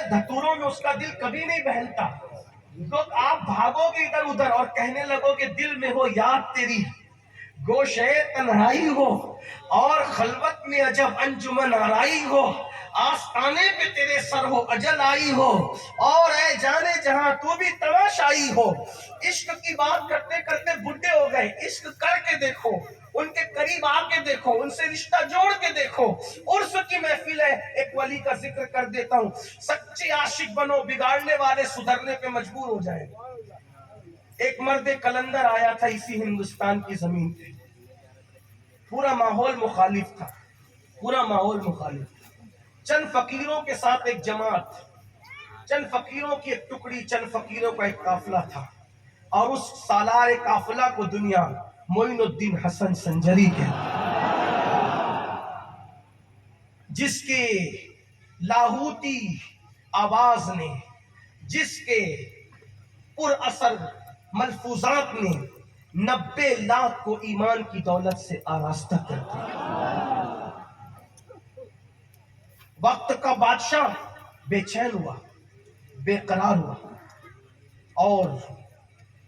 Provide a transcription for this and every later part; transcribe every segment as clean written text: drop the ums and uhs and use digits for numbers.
धतूरों में उसका दिल कभी नहीं बहलता। तो आप भागोगे इधर उधर और कहने लगोगे दिल में हो याद तेरी, गोशे तन्हाई हो और खलवत में अजब अंजुमन आराई हो, आस्ताने पे तेरे सर हो अजल आई हो, और ऐ जाने जहां तू भी तमाशाई हो। इश्क की बात करते करते बुढ़े हो गए, इश्क करके देखो, उनके करीब आके देखो, उनसे रिश्ता जोड़ के देखो। उर्स की महफिल है, एक वली का जिक्र कर देता हूँ। सच्चे आशिक बनो, बिगाड़ने वाले सुधरने पे मजबूर हो जाए। एक मर्द कलंदर आया था इसी हिंदुस्तान की जमीन पे, पूरा माहौल मुखालिफ था, पूरा माहौल मुखालिफ था। चंद फकीरों के साथ एक जमात, चंद फकीरों की एक टुकड़ी, चंद फकीरों का एक काफिला था, और उस सालार काफिला को दुनिया मोइनुद्दीन हसन संजरी कहती, जिसके लाहूती आवाज ने, जिसके पुर असर मलफूजात ने 90 लाख को ईमान की दौलत से आरास्ता कर दिया। वक्त का बादशाह बेचैन हुआ, बेकरार हुआ, और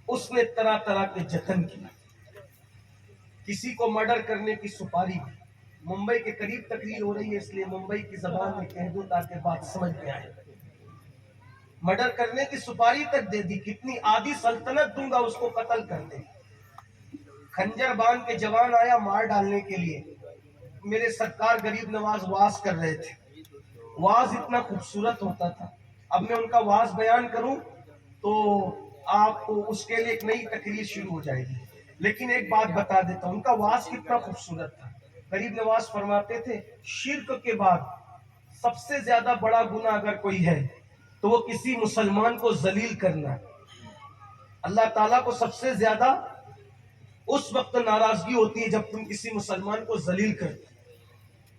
उसने तरह तरह के जतन किए। किसी को मर्डर करने की सुपारी, मुंबई के करीब तकरीर हो रही है इसलिए मुंबई की जबान में कह दूं ताकि बात समझ में आए, मर्डर करने की सुपारी तक दे दी, कितनी आधी सल्तनत दूंगा उसको कत्ल कर दे। खंजर बांध के जवान आया मार डालने के लिए। मेरे सरकार गरीब नवाज वाज कर रहे थे, वाज इतना खूबसूरत होता था, अब मैं उनका वाज बयान करूं तो आपको उसके लिए एक नई तकरीर शुरू हो जाएगी, लेकिन एक बात बता देता हूं, उनका वाज कितना खूबसूरत था। गरीब नवाज फरमाते थे शिर्क के बाद सबसे ज्यादा बड़ा गुनाह अगर कोई है तो वो किसी मुसलमान को जलील करना। अल्लाह ताला को सबसे ज्यादा उस वक्त नाराजगी होती है जब तुम किसी मुसलमान को जलील करते।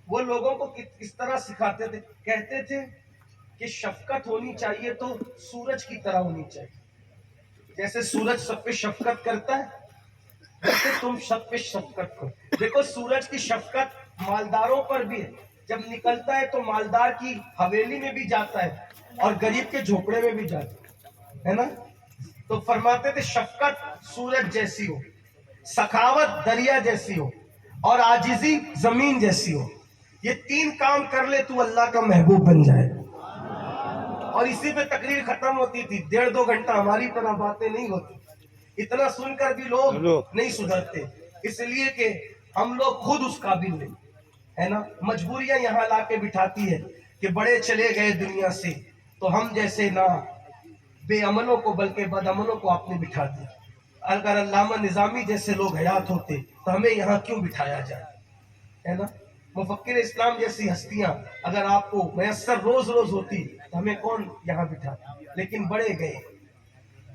वो लोगों को किस तरह सिखाते थे, कहते थे कि शफकत होनी चाहिए तो सूरज की तरह होनी चाहिए, जैसे सूरज सब पे शफकत करता है वैसे तुम सब पे शफकत करो। देखो सूरज की शफकत मालदारों पर भी है, जब निकलता है तो मालदार की हवेली में भी जाता है और गरीब के झोपड़े में भी जाता है ना। तो फरमाते थे शफकत सूरज जैसी हो, सखावत दरिया जैसी हो, और आजिजी जमीन जैसी हो। ये तीन काम कर ले तू अल्लाह का महबूब बन जाए। और इसी पे तकरीर खत्म होती थी, 1.5-2 घंटा हमारी तरह बातें नहीं होती। इतना सुनकर भी लोग नहीं सुधरते, इसलिए कि हम लोग खुद उस काबिल नहीं है ना। मजबूरियां यहाँ लाके बिठाती है कि बड़े चले गए दुनिया से तो हम जैसे ना बेअमलों को बल्कि बदअमलों को आपने बिठा दिया। अगर अल्लामा निजामी जैसे लोग हयात होते तो हमें यहाँ क्यों बिठाया जाए, है ना। मुफक्किर इस्लाम जैसी हस्तियां अगर आपको मैसर रोज रोज होती तो हमें कौन यहाँ बिठाता, लेकिन बड़े गए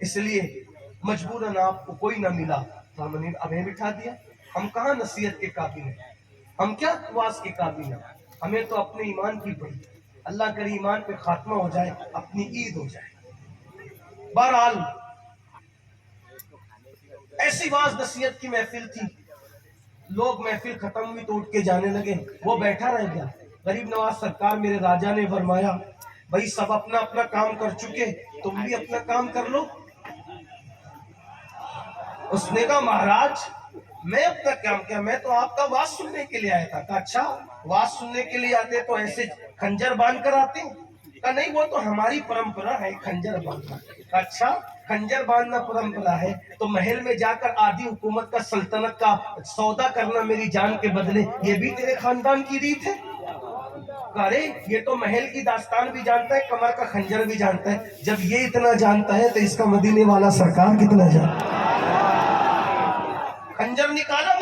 इसलिए मजबूरन आपको कोई ना मिला तो हमने हमें बिठा दिया। हम कहाँ नसीहत के काबिल हैं, हम क्या वास के काबिल हैं, हमें तो अपने ईमान की पड़ी। अल्लाह करे ईमान पे खात्मा हो जाए, अपनी ईद हो जाए। बहरहाल ऐसी वाज नसीहत की महफिल थी, लोग महफिल खत्म हुई तो उठ के जाने लगे, वो बैठा रह गया। गरीब नवाज सरकार मेरे राजा ने फरमाया भाई सब अपना अपना काम कर चुके, तुम भी अपना काम कर लो। उसने कहा महाराज मैं अपना काम किया, मैं तो आपका वाज सुनने के लिए आया था। कहा अच्छा वाज सुनने के लिए आते तो ऐसे खंजर बांध कर आते? कहा नहीं वो तो हमारी परंपरा है खंजर बांधना। कहा अच्छा खंजर बांधना परंपरा है तो महल में जाकर आधी हुकूमत का सल्तनत का सौदा करना मेरी जान के बदले ये भी तेरे खानदान की रीत है? अरे ये तो महल की दास्तान भी जानता है, कमर का खंजर भी जानता है। जब ये इतना जानता है तो इसका मदीने वाला सरकार कितना जानता है। खंजर निकाला